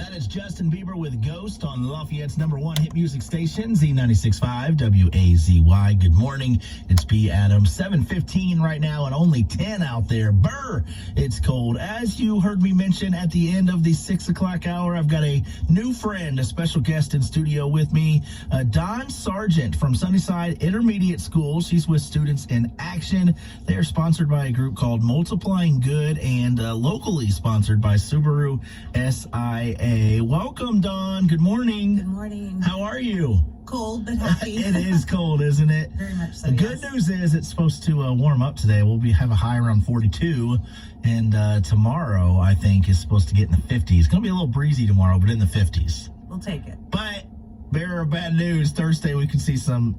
That is Justin Bieber with Ghost on Lafayette's #1 hit music station, Z96.5 WAZY. Good morning. It's P. Adams. 7:15 right now and only 10 out there. Brr! It's cold. As you heard me mention at the end of the 6 o'clock hour, I've got a new friend, a special guest in studio with me, Dawn Sargent from Sunnyside Intermediate School. She's with Students in Action. They are sponsored by a group called Multiplying Good and locally sponsored by Subaru SIA. Welcome, Dawn. Good morning. Good morning. How are you? Cold, but happy. It is cold, isn't it? Very much so. The good news is it's supposed to warm up today. We'll have a high around 42, and tomorrow, I think, is supposed to get in the 50s. It's going to be a little breezy tomorrow, but in the 50s. We'll take it. But bearer of bad news, Thursday we could see some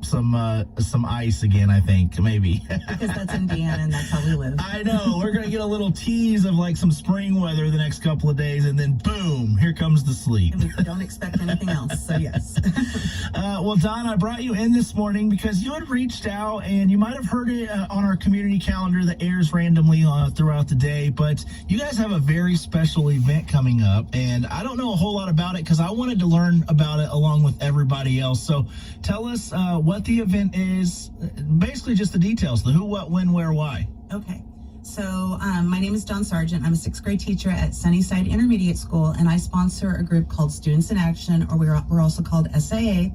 ice again, I think, maybe. Because that's Indiana and that's how we live. I know. We're going to get a little tease of like some spring weather the next couple of days, and then boom, here comes the sleet. And we don't expect anything else, so yes. Well, Don, I brought you in this morning because you had reached out, and you might have heard it on our community calendar that airs randomly throughout the day, but you guys have a very special event coming up, and I don't know a whole lot about it because I wanted to learn about it along with everybody else. So tell us what the event is, basically just the details, the who, what, when, where, why. Okay. So my name is Dawn Sargent. I'm a 6th grade teacher at Sunnyside Intermediate School, and I sponsor a group called Students in Action, or we're also called SIA.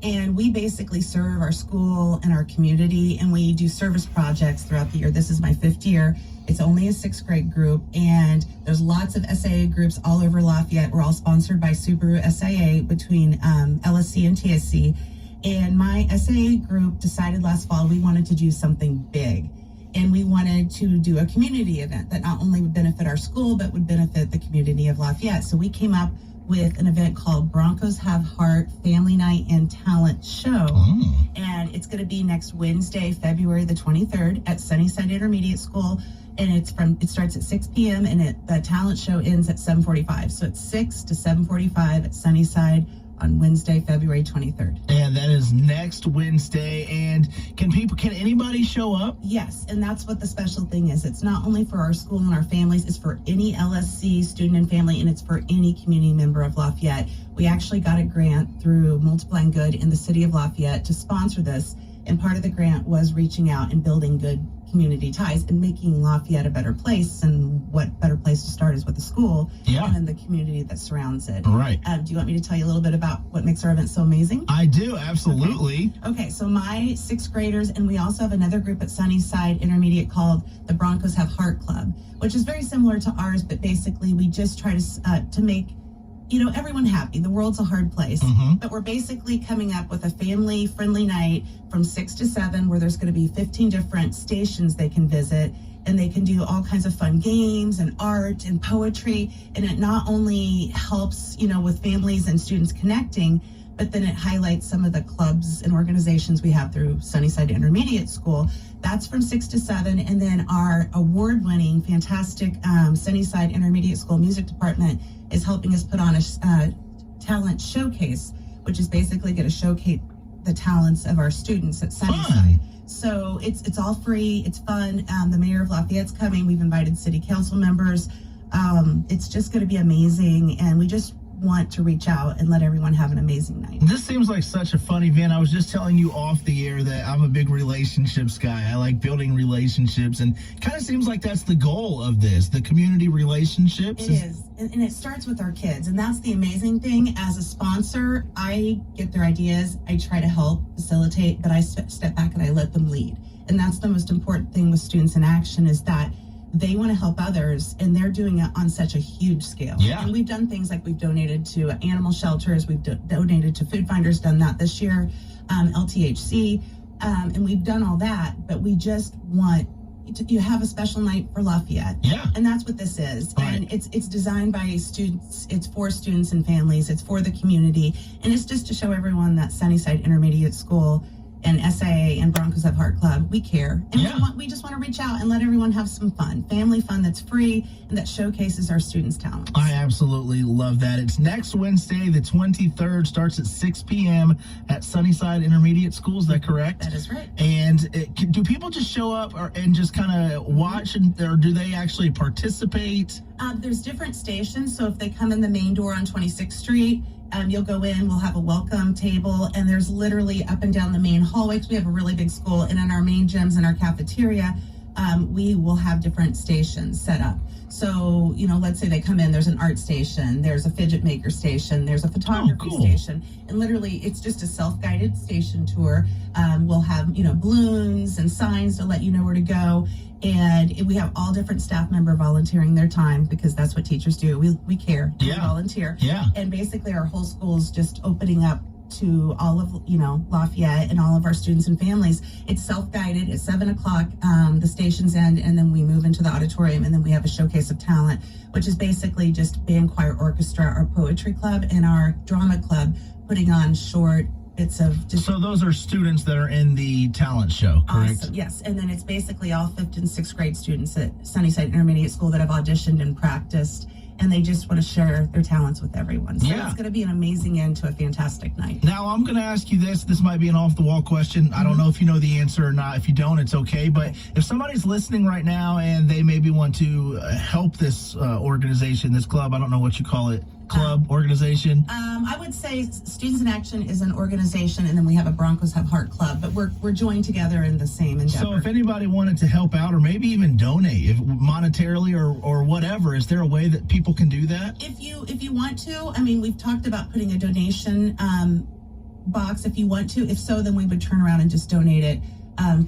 And we basically serve our school and our community, and we do service projects throughout the year. This is my 5th year. It's only a 6th grade group, and there's lots of SIA groups all over Lafayette. We're all sponsored by Subaru SIA between LSC and TSC. And my SIA group decided last fall we wanted to do something big. And we wanted to do a community event that not only would benefit our school, but would benefit the community of Lafayette. So we came up with an event called Broncos Have Heart Family Night and Talent Show. And it's going to be next Wednesday, February the 23rd at Sunnyside Intermediate School. And it starts at 6 p.m. and the talent show ends at 7:45. So it's 6 to 7:45 at Sunnyside on Wednesday, February 23rd. And that is next Wednesday. And can anybody show up? Yes, and that's what the special thing is. It's not only for our school and our families, it's for any LSC student and family, and it's for any community member of Lafayette. We actually got a grant through Multiplying Good in the city of Lafayette to sponsor this, and part of the grant was reaching out and building good community ties and making Lafayette a better place. And what better place to start is with the school and then the community that surrounds it. Right. Do you want me to tell you a little bit about what makes our event so amazing? I do, absolutely. Okay, so my 6th graders, and we also have another group at Sunnyside Intermediate called the Broncos Have Heart Club, which is very similar to ours, but basically we just try to make everyone happy. The world's a hard place, but we're basically coming up with a family-friendly night from 6 to 7 where there's going to be 15 different stations they can visit, and they can do all kinds of fun games and art and poetry, and it not only helps, with families and students connecting, but then it highlights some of the clubs and organizations we have through Sunnyside Intermediate School. That's from 6 to 7, and then our award-winning, fantastic Sunnyside Intermediate School Music Department is helping us put on a talent showcase, which is basically going to showcase the talents of our students at Sunnyside. So it's all free, it's fun. The mayor of Lafayette's coming. We've invited city council members. It's just going to be amazing, and we just want to reach out and let everyone have an amazing night. This seems like such a fun event. I was just telling you off the air that I'm a big relationships guy. I like building relationships, and kind of seems like that's the goal of this, the community relationships. It is, and it starts with our kids, and that's the amazing thing. As a sponsor, I get their ideas, I try to help facilitate, but I step back and I let them lead. And that's the most important thing with Students in Action, is that they want to help others, and they're doing it on such a huge scale. Yeah. And we've done things like we've donated to animal shelters, we've donated to food finders, done that this year, LTHC, and we've done all that, but we just want you have a special night for Lafayette. Yeah. And that's what this is. Right. And it's designed by students, it's for students and families, it's for the community, and it's just to show everyone that Sunnyside Intermediate School and SAA and Broncos Have Heart Club, we care. And Yeah. we just want to reach out and let everyone have some fun. Family fun that's free and that showcases our students' talents. I absolutely love that. It's next Wednesday, the 23rd, starts at 6 p.m. at Sunnyside Intermediate School. Is that correct? That is right. And do people just show up and just kind of watch, or do they actually participate? There's different stations. So if they come in the main door on 26th Street, you'll go in, we'll have a welcome table, and there's literally up and down the main hallway, because we have a really big school, and in our main gyms and our cafeteria, we will have different stations set up. So, let's say they come in, there's an art station, there's a fidget maker station, there's a photography station, and literally it's just a self-guided station tour. We'll have, balloons and signs to let you know where to go. And we have all different staff member volunteering their time, because that's what teachers do. We care. We volunteer. Yeah. And basically our whole school is just opening up to all of, Lafayette and all of our students and families. It's self-guided. At 7 o'clock, the stations end, and then we move into the auditorium, and then we have a showcase of talent, which is basically just band, choir, orchestra, our poetry club, and our drama club putting on short bits of just... So those are students that are in the talent show, correct? Awesome. Yes, and then it's basically all 5th and 6th grade students at Sunnyside Intermediate School that have auditioned and practiced, and they just want to share their talents with everyone. So it's going to be an amazing end to a fantastic night. Now, I'm going to ask you this. This might be an off-the-wall question. I don't know if you know the answer or not. If you don't, it's okay. But if somebody's listening right now and they maybe want to help this organization, this club, I don't know what you call it, club, organization? I would say Students in Action is an organization, and then we have a Broncos Have Heart Club, but we're joined together in the same endeavor. So if anybody wanted to help out, or maybe even donate, if monetarily or whatever, is there a way that people can do that? If you want to, we've talked about putting a donation box if you want to. If so, then we would turn around and just donate it.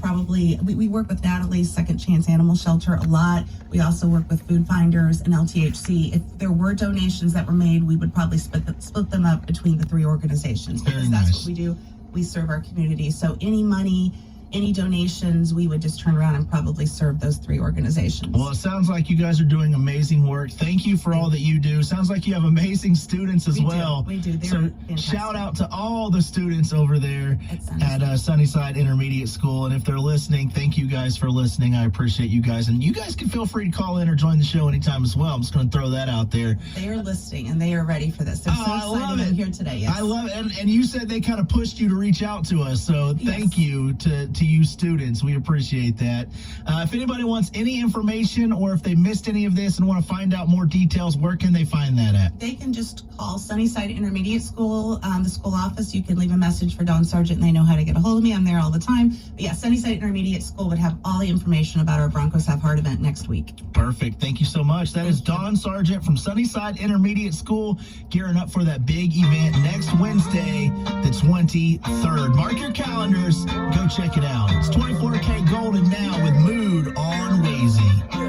Probably, we work with Natalie's Second Chance Animal Shelter a lot. We also work with Food Finders and LTHC. If there were donations that were made, we would probably split them up between the three organizations, because that's what we do. We serve our community. So any money, any donations, we would just turn around and probably serve those three organizations. Well, it sounds like you guys are doing amazing work. Thank you for all that you do. Sounds like you have amazing students as well. We do. So shout out to all the students over there at Sunnyside Intermediate School. And if they're listening, thank you guys for listening. I appreciate you guys. And you guys can feel free to call in or join the show anytime as well. I'm just going to throw that out there. They are listening, and they are ready for this. They're so excited to be here today. Yes. I love it. And you said they kind of pushed you to reach out to us. So thank you to you students. We appreciate that. If anybody wants any information, or if they missed any of this and want to find out more details, where can they find that at? They can just call Sunnyside Intermediate School, the school office. You can leave a message for Don Sargent, and they know how to get a hold of me. I'm there all the time. But yeah, Sunnyside Intermediate School would have all the information about our Broncos Have Heart event next week. Perfect. Thank you so much. That is Don Sargent from Sunnyside Intermediate School, gearing up for that big event next Wednesday, the 23rd. Mark your calendars. Go check it out. It's 24K Golden now with Mood on Wazy.